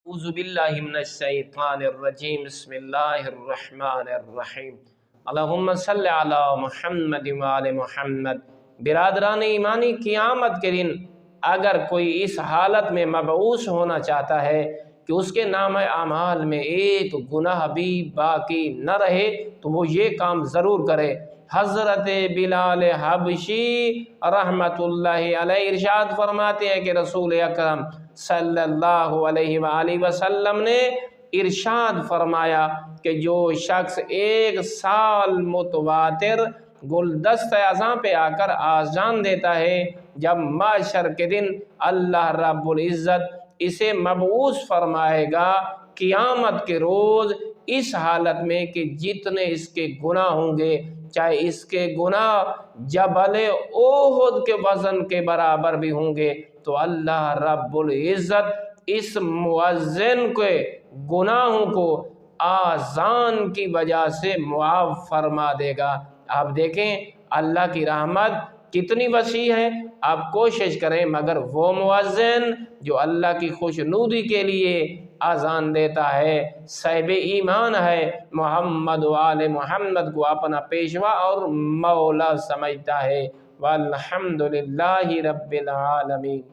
اعوذ باللہ من الشیطان الرجیم بسم اللہ الرحمن الرحیم اللہم صلی علی محمد وآل محمد۔ برادران ایمانی، قیامت کے دن اگر کوئی اس حالت میں مبعوث ہونا چاہتا ہے کہ اس کے نام اعمال میں ایک گناہ بھی باقی نہ رہے تو وہ یہ کام ضرور کرے۔ حضرت بلال حبشی رحمت اللہ علیہ ارشاد فرماتے ہیں کہ رسول اکرم صلی اللہ علیہ وآلہ وسلم نے ارشاد فرمایا کہ جو شخص 1 سال متواتر گلدست اذاں پہ آ کر آذان دیتا ہے، جب محشر کے دن اللہ رب العزت اسے مبعوث فرمائے گا قیامت کے روز اس حالت میں کہ جتنے اس کے گناہ ہوں گے، چاہے اس کے گناہ جبل احد کے وزن کے برابر بھی ہوں گے، تو اللہ رب العزت اس مؤذن کے گناہوں کو آذان کی وجہ سے معاف فرما دے گا۔ آپ دیکھیں اللہ کی رحمت کتنی وسیع ہے۔ آپ کوشش کریں مگر وہ مؤذن جو اللہ کی خوشنودی کے لیے اذان دیتا ہے، صاحب ایمان ہے، محمد و آل محمد کو اپنا پیشوا اور مولا سمجھتا ہے۔ والحمدللہ رب العالمین۔